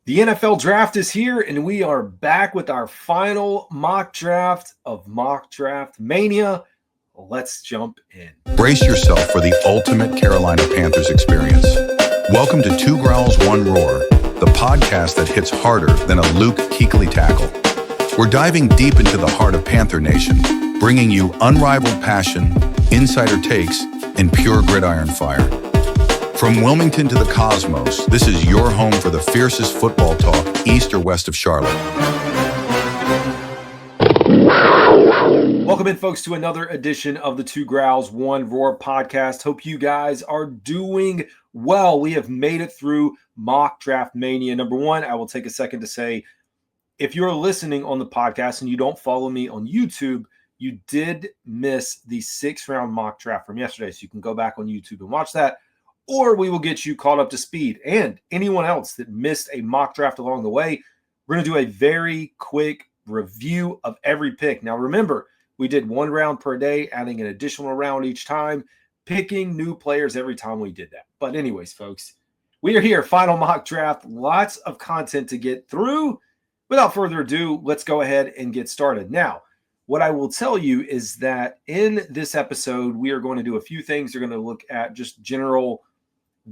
The NFL draft is here, and we are back with our final mock draft of Mock Draft Mania. Let's jump in. Brace yourself for the ultimate Carolina Panthers experience. Welcome to Two Growls, One Roar, the podcast that hits harder than a Luke Kuechly tackle. We're diving deep into the heart of Panther Nation, bringing you unrivaled passion, insider takes, and pure gridiron fire. From Wilmington to the cosmos, this is your home for the fiercest football talk east or west of Charlotte. Welcome in, folks, to another edition of the Two Growls, One Roar podcast. Hope you guys are doing well. We have made it through Mock Draft Mania. Number one, I will take a second to say, if you're listening on the podcast and you don't follow me on YouTube, you did miss the 6th-round mock draft from yesterday, so you can go back on YouTube and watch that. Or we will get you caught up to speed. And anyone else that missed a mock draft along the way, we're going to do a very quick review of every pick. Now, remember, we did 1 round per day, adding an additional round each time, picking new players every time we did that. But anyways, folks, we are here, final mock draft, lots of content to get through. Without further ado, let's go ahead and get started. Now, what I will tell you is that in this episode, we are going to do a few things. We're going to look at just general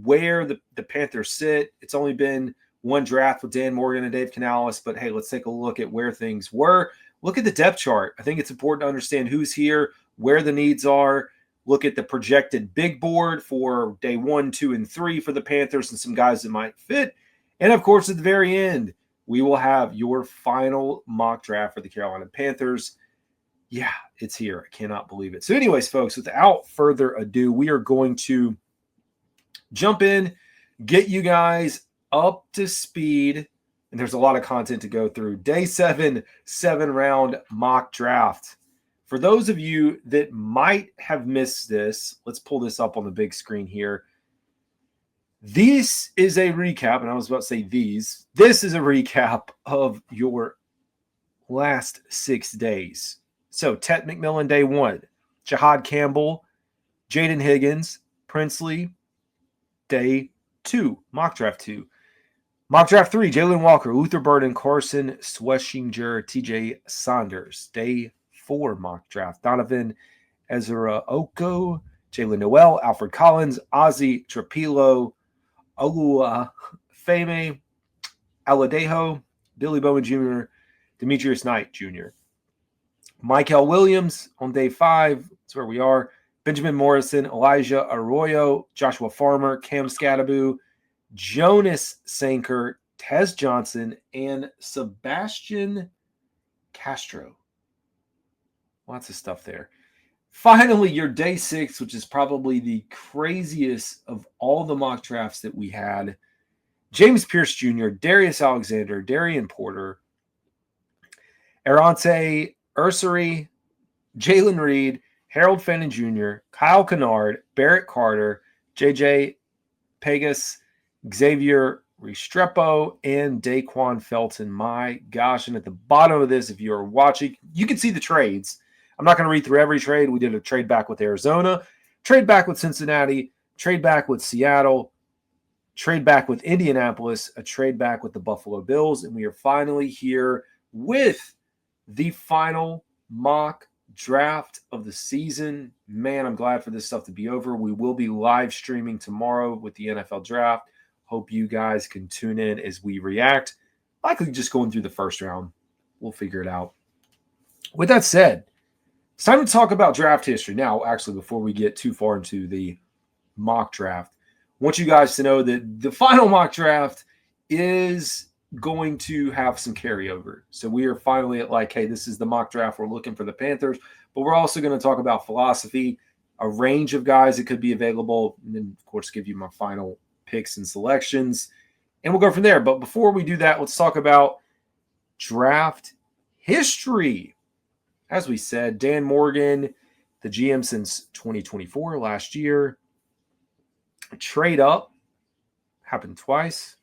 where the Panthers sit. It's only been 1 draft with Dan Morgan and Dave Canales, but hey, let's take a look at where things were. Look at the depth chart. I think it's important to understand who's here, where the needs are. Look at the projected big board for day 1, 2, and 3 for the Panthers and some guys that might fit. And of course, at the very end, we will have your final mock draft for the Carolina Panthers. Yeah, it's here. I cannot believe it. So anyways, folks, without further ado, we are going to jump in, get you guys up to speed, and there's a lot of content to go through. Day 7, 7-round mock draft. For those of you that might have missed this, let's pull this up on the big screen here. This is a recap, and I was about to say these. This is a recap of your last 6 days. So, Tet McMillan, day 1. Jahad Campbell, Jaden Higgins, Princely, day 2, mock draft 2. Mock draft 3, Jalen Walker, Luther Burden, Carson Schweschinger, TJ Saunders. Day 4, mock draft. Donovan Ezra Oko, Jalen Noel, Alfred Collins, Ozzie Trapilo, Olua Feme, Aladejo, Billy Bowman Jr., Demetrius Knight Jr. Michael Williams on day 5. That's where we are. Benjamin Morrison, Elijah Arroyo, Joshua Farmer, Cam Scadaboo, Jonas Sanker, Tez Johnson, and Sebastian Castro. Lots of stuff there. Finally, your day 6, which is probably the craziest of all the mock drafts that we had. James Pierce Jr., Darius Alexander, Darian Porter, Arante Ursary, Jalen Reed, Harold Fannin Jr., Kyle Kennard, Barrett Carter, JJ Pegas, Xavier Restrepo, and Daquan Felton. My gosh, and at the bottom of this, if you're watching, you can see the trades. I'm not going to read through every trade. We did a trade back with Arizona, trade back with Cincinnati, trade back with Seattle, trade back with Indianapolis, a trade back with the Buffalo Bills, and we are finally here with the final mock draft of the season. Man, I'm glad for this stuff to be over. We will be live streaming tomorrow with the NFL draft. Hope you guys can tune in as we react. Likely just going through the first round. We'll figure it out. With that said, it's time to talk about draft history. Now, actually, before we get too far into the mock draft, I want you guys to know that the final mock draft is going to have some carryover. So we are finally at like, hey, this is the mock draft. We're looking for the Panthers, but we're also going to talk about philosophy, a range of guys that could be available, and then, of course, give you my final picks and selections, and we'll go from there. But before we do that, let's talk about draft history. As we said, Dan Morgan, the GM since 2024, last year. Trade up happened twice.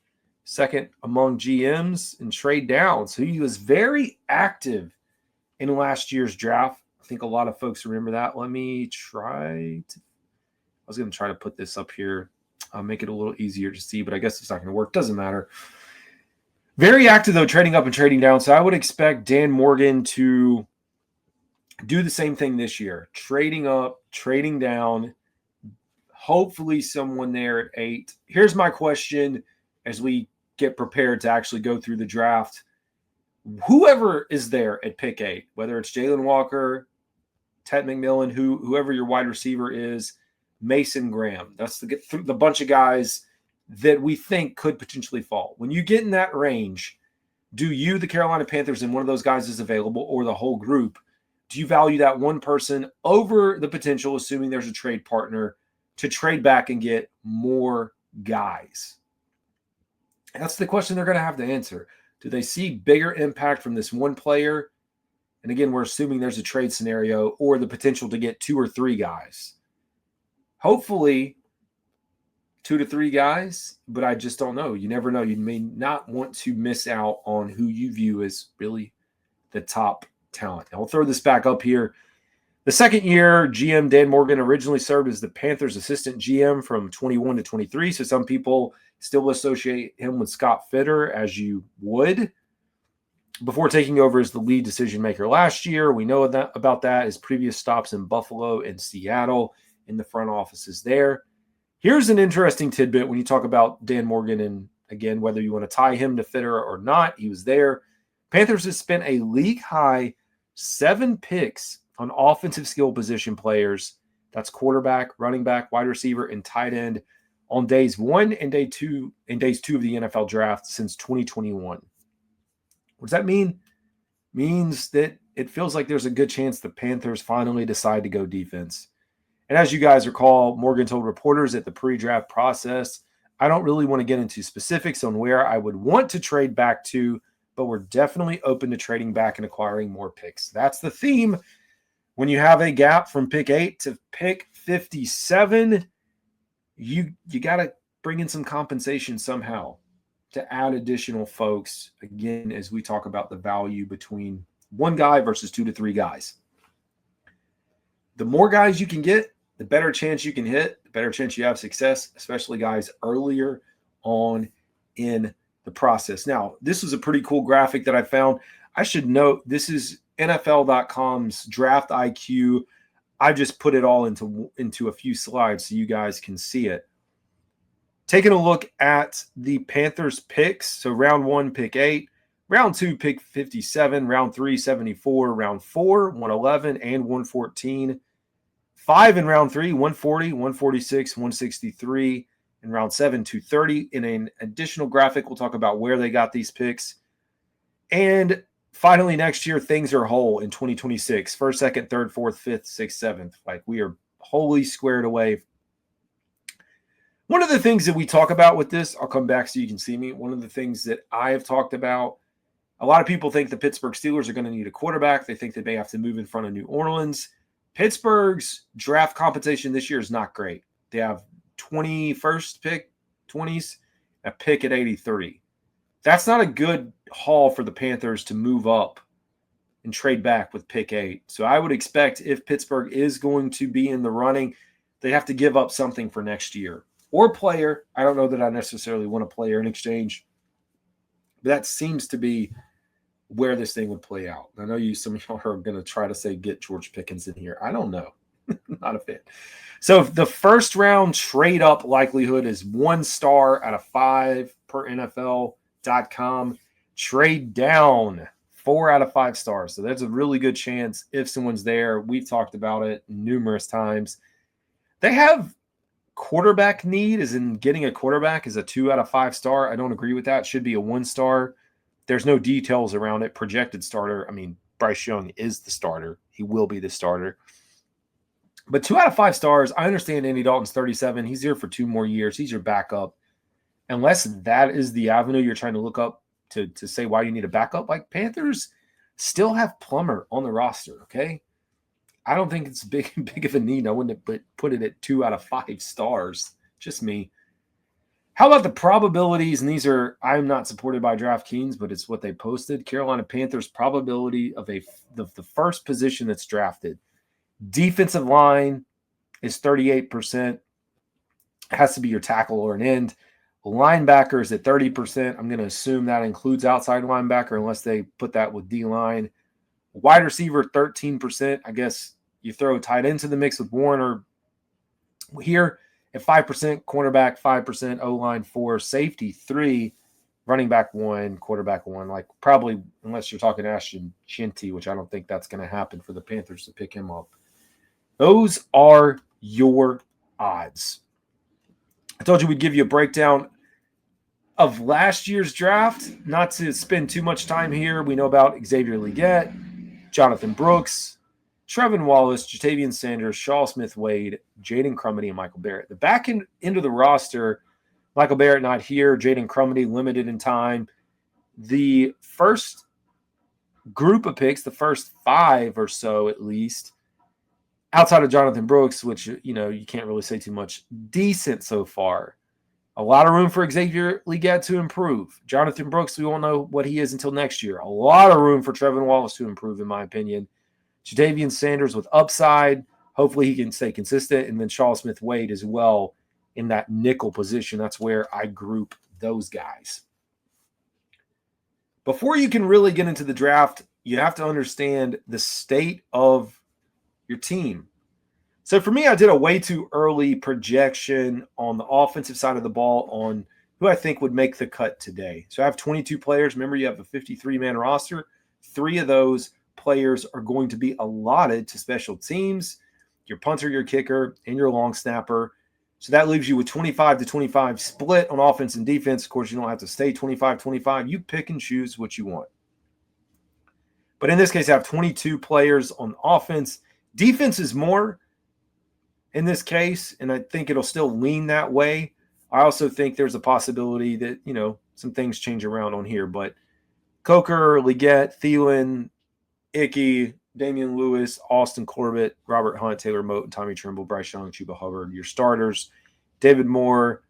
Second among GMs and trade down. So he was very active in last year's draft. I think a lot of folks remember that. Let me try to – I was going to try to put this up here. Make it a little easier to see, but I guess it's not going to work. Doesn't matter. Very active, though, trading up and trading down. So I would expect Dan Morgan to do the same thing this year. Trading up, trading down. Hopefully someone there at 8. Here's my question as we get prepared to actually go through the draft. Whoever is there at pick 8, whether it's Jalen Walker, Ted McMillan, whoever your wide receiver is, Mason Graham. That's the bunch of guys that we think could potentially fall. When you get in that range, do you, the Carolina Panthers, and one of those guys is available, or the whole group, do you value that one person over the potential, assuming there's a trade partner, to trade back and get more guys? That's the question they're going to have to answer. Do they see bigger impact from this one player? And again, we're assuming there's a trade scenario, or the potential to get 2 or 3 guys. Hopefully 2 to 3 guys, but I just don't know. You never know. You may not want to miss out on who you view as really the top talent. I'll throw this back up here. The second year, GM Dan Morgan originally served as the Panthers assistant GM from 21 to 23. So some people still associate him with Scott Fitter, as you would. Before taking over as the lead decision maker last year, we know about that. His previous stops in Buffalo and Seattle in the front offices there. Here's an interesting tidbit when you talk about Dan Morgan, and again, whether you want to tie him to Fitter or not, he was there. Panthers has spent a league-high 7 picks on offensive skill position players. That's quarterback, running back, wide receiver, and tight end on days 1 and days 2 of the NFL draft since 2021. What does that mean? It means that it feels like there's a good chance the Panthers finally decide to go defense. And as you guys recall, Morgan told reporters at the pre-draft process, I don't really want to get into specifics on where I would want to trade back to, but we're definitely open to trading back and acquiring more picks. That's the theme. When you have a gap from pick 8 to pick 57, you got to bring in some compensation somehow to add additional folks, again, as we talk about the value between one guy versus 2 to 3 guys. The more guys you can get, the better chance you can hit, the better chance you have success, especially guys earlier on in the process. Now, this was a pretty cool graphic that I found. I should note this is NFL.com's Draft IQ. I just put it all into a few slides so you guys can see it. Taking a look at the Panthers picks. So round 1, pick 8. Round 2, pick 57. Round 3, 74. Round 4, 111 and 114. 5 in round 3, 140, 146, 163. In round 7, 230. In an additional graphic, we'll talk about where they got these picks. And finally, next year, things are whole in 2026. 1st, 2nd, 3rd, 4th, 5th, 6th, 7th. Like, we are wholly squared away. One of the things that we talk about with this, I'll come back so you can see me. One of the things that I have talked about, a lot of people think the Pittsburgh Steelers are going to need a quarterback. They think they may have to move in front of New Orleans. Pittsburgh's draft compensation this year is not great. They have 21st pick, 20s, a pick at 83. That's not a good haul for the Panthers to move up and trade back with pick 8. So I would expect if Pittsburgh is going to be in the running, they have to give up something for next year. Or player. I don't know that I necessarily want a player in exchange. But that seems to be where this thing would play out. I know some of y'all are going to try to say get George Pickens in here. I don't know. Not a fan. So the first round trade up likelihood is 1 star out of 5 per NFL.com. Trade down 4 out of 5 stars. So there's a really good chance if someone's there. We've talked about it numerous times. They have quarterback need, as in getting a quarterback, is a 2 out of 5 star. I don't agree with that. It should be a 1 star. There's no details around it. Projected starter. I mean, Bryce Young is the starter. He will be the starter. But 2 out of 5 stars, I understand Andy Dalton's 37. He's here for 2 more years. He's your backup. Unless that is the avenue you're trying to look up to say why you need a backup, like Panthers still have Plummer on the roster, okay? I don't think it's big of a need. I wouldn't put it at 2 out of 5 stars. Just me. How about the probabilities? And these are, I'm not supported by DraftKings, but it's what they posted. Carolina Panthers probability of the first position that's drafted. Defensive line is 38%. Has to be your tackle or an end. Linebackers at 30%. I'm going to assume that includes outside linebacker unless they put that with D-line. Wide receiver, 13%. I guess you throw tight into the mix with Warner here at 5%, cornerback 5%, O-line 4%, safety 3%, running back 1%, quarterback 1%. Like probably unless you're talking Ashton Shinty, which I don't think that's going to happen for the Panthers to pick him up. Those are your odds. I told you we'd give you a breakdown of last year's draft. Not to spend too much time here. We know about Xavier Legette, Jonathan Brooks, Trevin Wallace, Jatavian Sanders, Shaw Smith-Wade, Jaden Crumedy, and Michael Barrett. The back end of the roster, Michael Barrett not here, Jaden Crumedy limited in time. The first group of picks, the first 5 or so at least, outside of Jonathan Brooks, which, you can't really say too much, decent so far. A lot of room for Xavier Legette to improve. Jonathan Brooks, we won't know what he is until next year. A lot of room for Trevin Wallace to improve, in my opinion. Jatavian Sanders with upside. Hopefully he can stay consistent. And then Shaw Smith-Wade as well in that nickel position. That's where I group those guys. Before you can really get into the draft, you have to understand the state of your team. So for me, I did a way too early projection on the offensive side of the ball on who I think would make the cut today. So I have 22 players. Remember, you have a 53-man roster. 3 of those players are going to be allotted to special teams, your punter, your kicker, and your long snapper. So that leaves you with 25 to 25 split on offense and defense. Of course, you don't have to stay 25-25. You pick and choose what you want. But in this case, I have 22 players on offense. Defense is more in this case, and I think it'll still lean that way. I also think there's a possibility that, some things change around on here. But Coker, Legette, Thielen, Ickey, Damian Lewis, Austin Corbett, Robert Hunt, Taylor Moton, Tommy Trimble, Bryce Young, Chuba Hubbard, your starters. David Moore,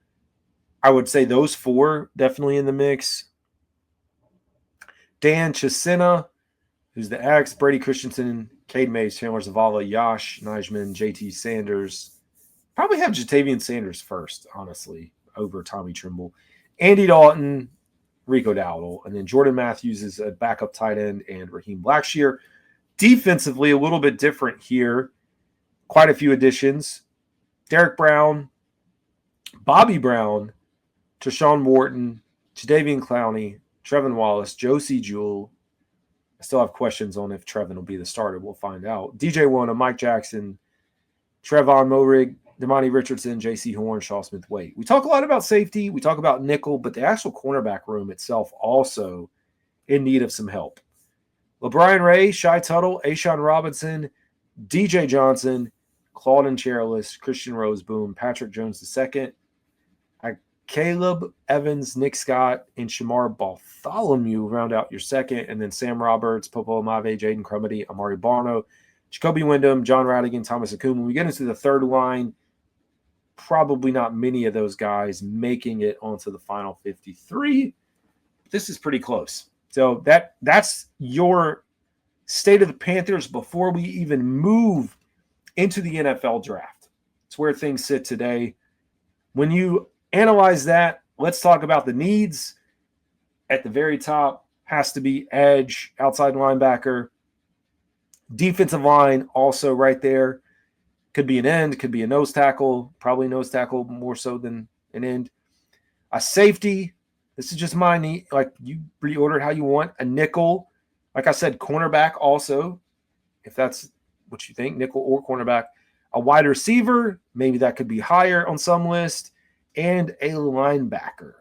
I would say those 4 definitely in the mix. Dan Chisena, who's the X, Brady Christensen, Cade Mays, Chandler Zavala, Yash Nijman, JT Sanders. Probably have Jatavian Sanders first, honestly, over Tommy Trimble. Andy Dalton, Rico Dowdle, and then Jordan Matthews is a backup tight end, and Raheem Blackshear. Defensively, a little bit different here. Quite a few additions. Derek Brown, Bobby Brown, Treshawn Wharton, Jadeveon Clowney, Trevin Wallace, Josie Jewell. I still have questions on if Trevin will be the starter. We'll find out. DJ Wona, Mike Jackson, Trevon Moehrig, Damani Richardson, J.C. Horn, Shaw Smith-Wade. We talk a lot about safety. We talk about nickel, but the actual cornerback room itself also in need of some help. LeBron Ray, Shai Tuttle, Ashawn Robinson, DJ Johnson, Claudin Cherilus, Christian Roseboom, Patrick Jones II, Caleb Evans, Nick Scott, and Shamar Bartholomew round out your second, and then Sam Roberts, Popo Amave, Jaden Crumedy, Amari Barno, Jacoby Wyndham, John Radigan, Thomas Akun. When we get into the third line, probably not many of those guys making it onto the final 53. This is pretty close. So that's your state of the Panthers before we even move into the NFL draft. It's where things sit today. When you analyze that, let's talk about the needs. At the very top has to be edge, outside linebacker. Defensive line also right there. Could be an end, could be a nose tackle, probably nose tackle more so than an end. A safety, this is just my need. Like, you reorder how you want. A nickel, like I said, cornerback also, if that's what you think, nickel or cornerback. A wide receiver, maybe that could be higher on some list. And a linebacker.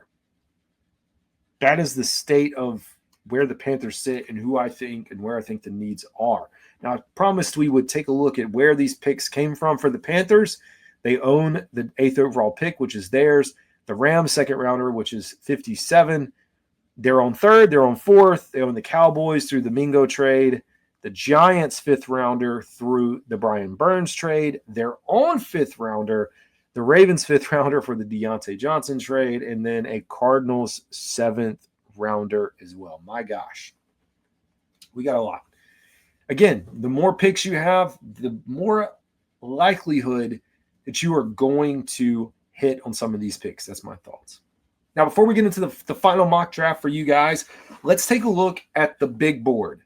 That is the state of where the Panthers sit and who I think and where I think the needs are. Now, I promised we would take a look at where these picks came from for the Panthers. They own the 8th overall pick, which is theirs. The Rams' second rounder, which is 57. They're on 3rd. They're on 4th. They own the Cowboys through the Mingo trade. The Giants' 5th rounder through the Brian Burns trade. They're on 5th rounder. The Ravens' 5th rounder for the Deontay Johnson trade, and then a Cardinals' 7th rounder as well. My gosh. We got a lot. Again, the more picks you have, the more likelihood that you are going to hit on some of these picks. That's my thoughts. Now, before we get into the final mock draft for you guys, let's take a look at the big board.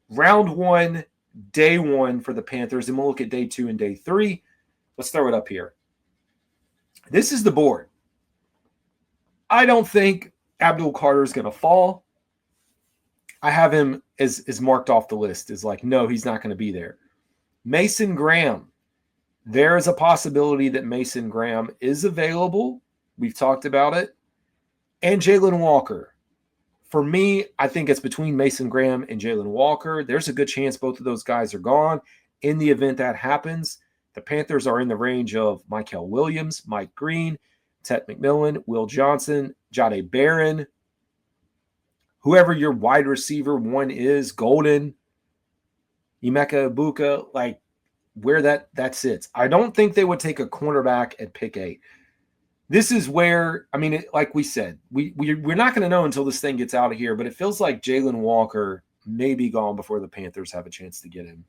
Round 1, day 1 for the Panthers, and we'll look at day 2 and day 3. Let's throw it up here. This is the board. I don't think Abdul Carter is going to fall. I have him as marked off the list as like, no, he's not going to be there. Mason Graham. There is a possibility that Mason Graham is available. We've talked about it. And Jalen Walker. For me, I think it's between Mason Graham and Jalen Walker. There's a good chance both of those guys are gone. In the event that happens, the Panthers are in the range of Mykel Williams, Mike Green, Ted McMillan, Will Johnson, Jahdae Barron, whoever your wide receiver one is, Golden, Emeka Ibuka, like where that sits. I don't think they would take a cornerback at pick 8. This is where, I mean, like we said, we're not going to know until this thing gets out of here, but it feels like Jalen Walker may be gone before the Panthers have a chance to get him,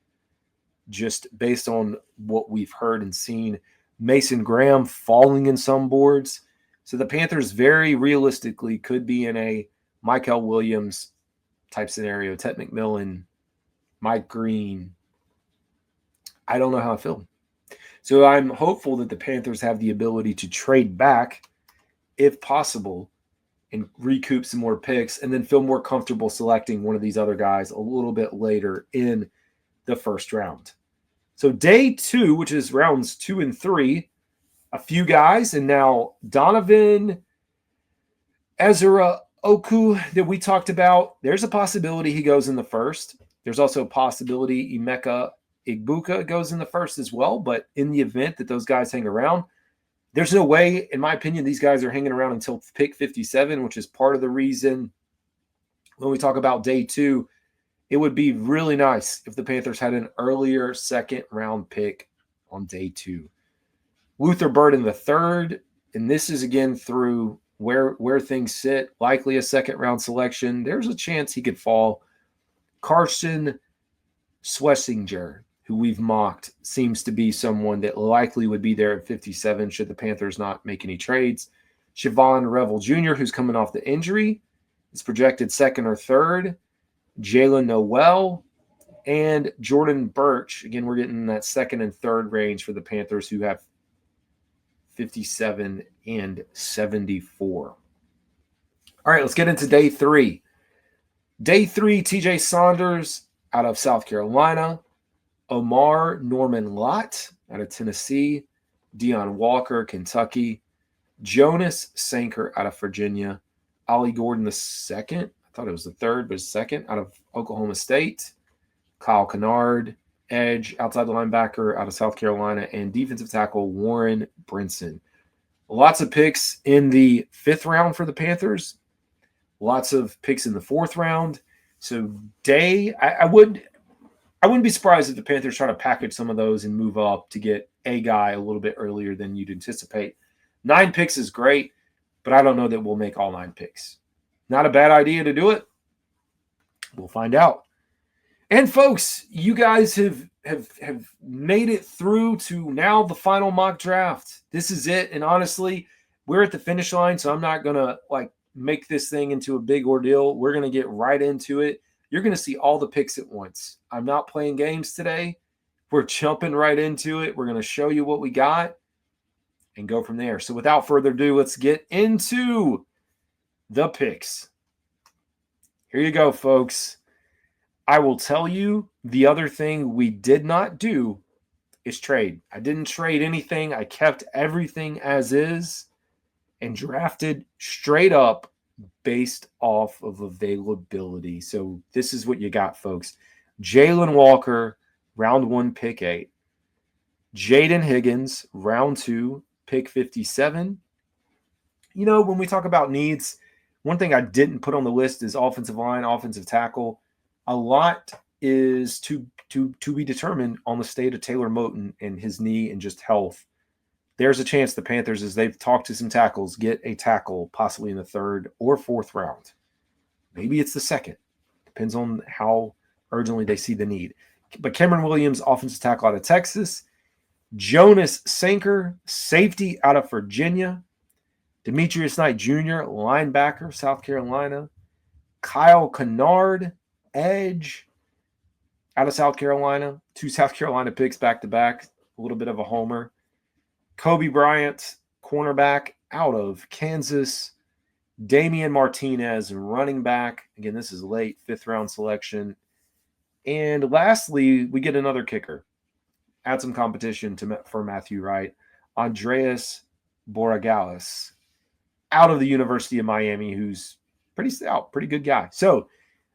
just based on what we've heard and seen. Mason Graham falling in some boards. So the Panthers very realistically could be in a Mykel Williams type scenario, Ted McMillan, Mike Green. I don't know how I feel. So I'm hopeful that the Panthers have the ability to trade back, if possible, and recoup some more picks and then feel more comfortable selecting one of these other guys a little bit later in the first round. So day 2, which is rounds 2 and 3, a few guys, and now Donovan Ezra Oku that we talked about, there's a possibility he goes in the first. There's also a possibility Emeka Ibuka goes in the first as well, but in the event that those guys hang around, there's no way, in my opinion, these guys are hanging around until pick 57, which is part of the reason when we talk about day 2, it would be really nice if the Panthers had an earlier second-round pick on day 2. Luther Burden the third, and this is again through where things sit, likely a second-round selection. There's a chance he could fall. Carson Schlesinger, who we've mocked, seems to be someone that likely would be there at 57 should the Panthers not make any trades. Siobhan Revel Jr., who's coming off the injury, is projected second or third. Jalen Noel and Jordan Birch. Again, we're getting that second and third range for the Panthers, who have 57 and 74. All right, let's get into day 3. Day 3, TJ Saunders out of South Carolina. Omar Norman Lott out of Tennessee. Deion Walker, Kentucky. Jonas Sanker out of Virginia. Ollie Gordon the second. I thought it was the third, but second out of Oklahoma State. Kyle Kennard, edge, outside the linebacker out of South Carolina, and defensive tackle Warren Brinson. Lots of picks in the 5th round for the Panthers. Lots of picks in the 4th round. So I wouldn't be surprised if the Panthers try to package some of those and move up to get a guy a little bit earlier than you'd anticipate. 9 picks is great, but I don't know that we'll make all 9 picks. Not a bad idea to do it. We'll find out. And folks, you guys have made it through to now the final mock draft. This is it. And honestly, we're at the finish line, so I'm not going to make this thing into a big ordeal. We're going to get right into it. You're going to see all the picks at once. I'm not playing games today. We're jumping right into it. We're going to show you what we got and go from there. So without further ado, let's get into the picks. Here you go, folks. I will tell you the other thing we did not do is trade. I didn't trade anything. I kept everything as is and drafted straight up based off of availability. So this is what you got, folks. Jalen Walker, round 1, pick 8. Jaden Higgins, round 2, pick 57. You know, when we talk about needs, one thing I didn't put on the list is offensive line, offensive tackle. A lot is to be determined on the state of Taylor Moton and his knee and just health. There's a chance the Panthers, as they've talked to some tackles, get a tackle possibly in the 3rd or 4th round. Maybe it's the 2nd. Depends on how urgently they see the need. But Cameron Williams, offensive tackle out of Texas. Jonas Sanker, safety out of Virginia. Demetrius Knight Jr., linebacker, South Carolina. Kyle Kennard, edge, out of South Carolina. 2 South Carolina picks back-to-back. A little bit of a homer. Kobe Bryant, cornerback, out of Kansas. Damian Martinez, running back. Again, this is late, 5th-round selection. And lastly, we get another kicker. Add some competition for Matthew Wright. Andreas Borregales, out of the University of Miami, who's pretty stout, pretty good guy. So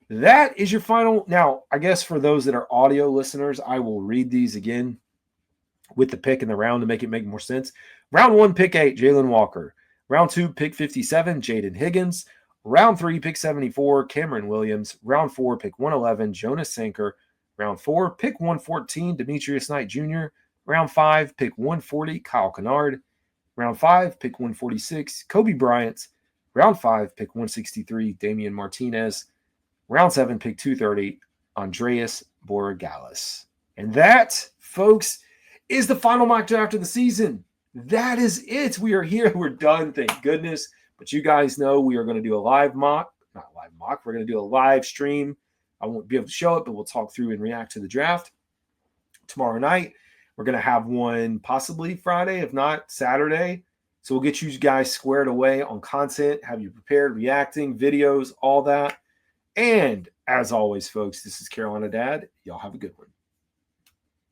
that is your final. Now, I guess for those that are audio listeners, I will read these again with the pick in the round to make it make more sense. Round 1, pick 8, Jalen Walker. Round 2, pick 57, Jaden Higgins. Round 3, pick 74, Cameron Williams. Round 4, pick 111, Jonas Sanker. Round 4, pick 114, Demetrius Knight Jr. Round 5, pick 140, Kyle Kennard. Round 5, pick 146, Kobe Bryant. Round 5, pick 163, Damian Martinez. Round 7, pick 230, Andreas Borregales. And that, folks, is the final mock draft of the season. That is it. We are here. We're done. Thank goodness. But you guys know we are going to do a live mock. Not live mock. We're going to do a live stream. I won't be able to show it, but we'll talk through and react to the draft tomorrow night. We're going to have one possibly Friday, if not Saturday. So we'll get you guys squared away on content, have you prepared, reacting, videos, all that. And as always, folks, this is Carolina Dad. Y'all have a good one.